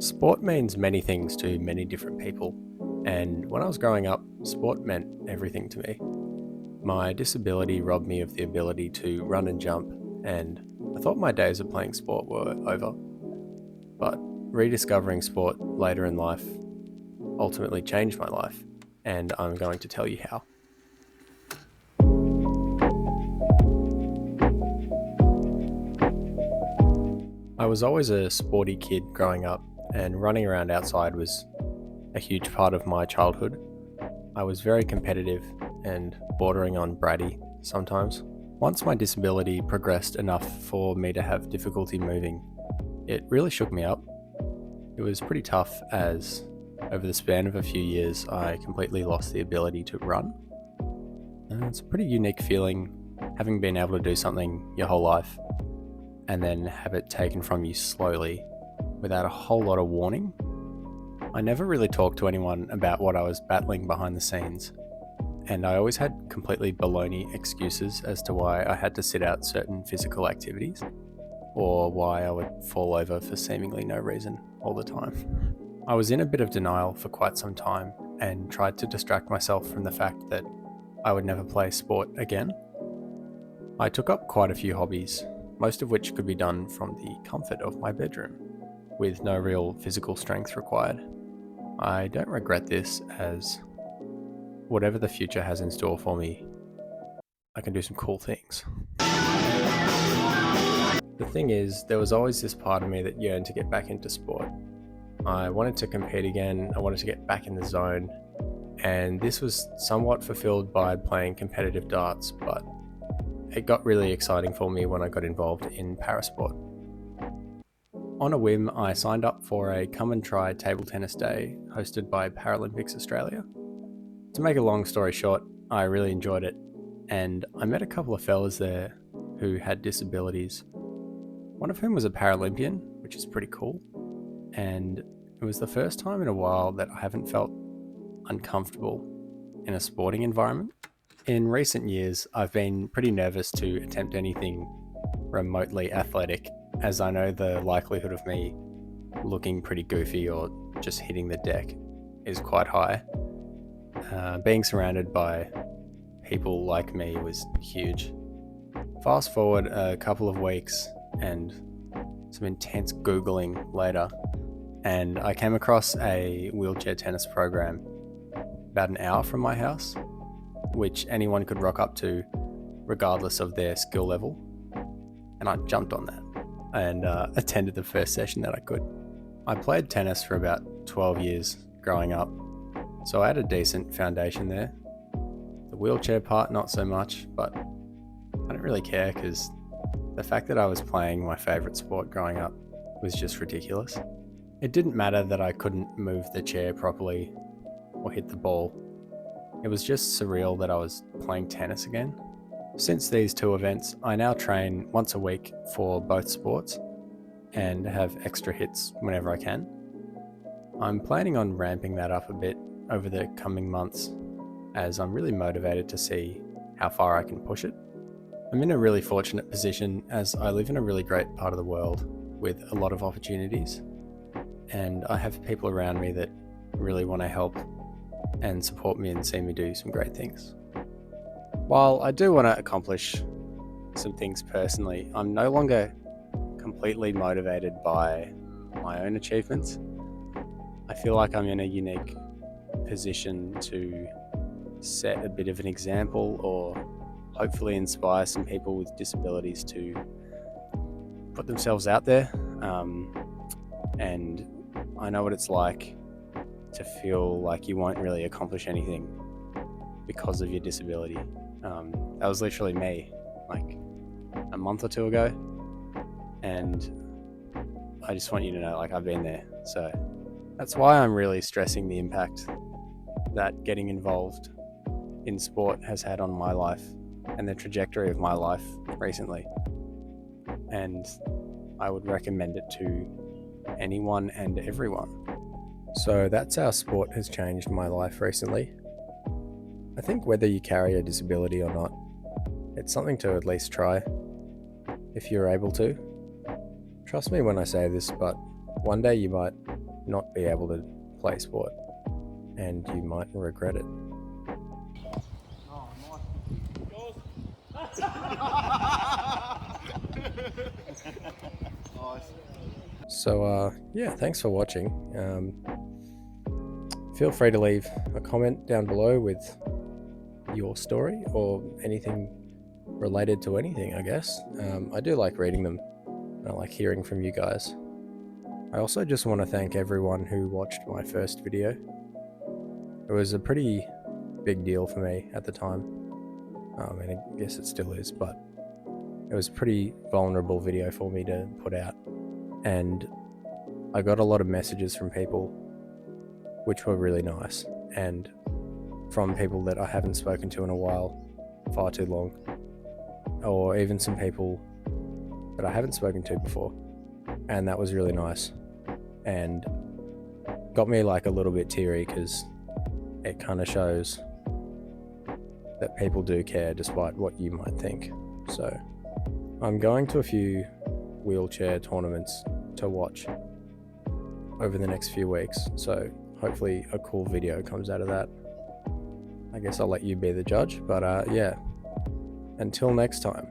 Sport means many things to many different people, and when I was growing up, sport meant everything to me. My disability robbed me of the ability to run and jump, and I thought my days of playing sport were over. But rediscovering sport later in life ultimately changed my life, and I'm going to tell you how. I was always a sporty kid growing up, and running around outside was a huge part of my childhood. I was very competitive and bordering on bratty sometimes. Once my disability progressed enough for me to have difficulty moving, it really shook me up. It was pretty tough as, over the span of a few years, I completely lost the ability to run. And it's a pretty unique feeling having been able to do something your whole life and then have it taken from you slowly without a whole lot of warning. I never really talked to anyone about what I was battling behind the scenes, and I always had completely baloney excuses as to why I had to sit out certain physical activities, or why I would fall over for seemingly no reason all the time. I was in a bit of denial for quite some time and tried to distract myself from the fact that I would never play sport again. I took up quite a few hobbies, most of which could be done from the comfort of my bedroom, with no real physical strength required. I don't regret this, as whatever the future has in store for me, I can do some cool things. The thing is, there was always this part of me that yearned to get back into sport. I wanted to compete again, I wanted to get back in the zone, and this was somewhat fulfilled by playing competitive darts, but it got really exciting for me when I got involved in parasport. On a whim, I signed up for a come and try table tennis day hosted by Paralympics Australia. To make a long story short, I really enjoyed it, and I met a couple of fellas there who had disabilities, one of whom was a Paralympian, which is pretty cool, and it was the first time in a while that I haven't felt uncomfortable in a sporting environment. In recent years, I've been pretty nervous to attempt anything remotely athletic, as I know the likelihood of me looking pretty goofy or just hitting the deck is quite high. Being surrounded by people like me was huge. Fast forward a couple of weeks and some intense Googling later, and I came across a wheelchair tennis program about an hour from my house, which anyone could rock up to regardless of their skill level. And I jumped on that and attended the first session that I could. I played tennis for about 12 years growing up, so I had a decent foundation there. The wheelchair part, not so much, but I don't really care because the fact that I was playing my favourite sport growing up was just ridiculous. It didn't matter that I couldn't move the chair properly or hit the ball. It was just surreal that I was playing tennis again. Since these two events, I now train once a week for both sports and have extra hits whenever I can. I'm planning on ramping that up a bit over the coming months, as I'm really motivated to see how far I can push it. I'm in a really fortunate position as I live in a really great part of the world with a lot of opportunities, and I have people around me that really want to help and support me and see me do some great things. While I do want to accomplish some things personally, I'm no longer completely motivated by my own achievements. I feel like I'm in a unique position to set a bit of an example or hopefully inspire some people with disabilities to put themselves out there. And I know what it's like to feel like you won't really accomplish anything because of your disability. That was literally me like a month or two ago, and I just want you to know, like, I've been there. So that's why I'm really stressing the impact that getting involved in sport has had on my life and the trajectory of my life recently. And I would recommend it to anyone and everyone. So that's how sport has changed my life recently. I think whether you carry a disability or not, it's something to at least try, if you're able to. Trust me when I say this, but one day you might not be able to play sport, and you might regret it. So yeah, thanks for watching. Feel free to leave a comment down below with your story or anything related to anything, I guess. I do like reading them. I like hearing from you guys. I also just want to thank everyone who watched my first video. It was a pretty big deal for me at the time, and I guess it still is, but it was a pretty vulnerable video for me to put out, and I got a lot of messages from people which were really nice, and from people that I haven't spoken to in a while, far too long, or even some people that I haven't spoken to before, and that was really nice and got me like a little bit teary, because it kind of shows that people do care despite what you might think. So I'm going to a few wheelchair tournaments to watch over the next few weeks, so hopefully a cool video comes out of that. I guess I'll let you be the judge, but yeah, until next time.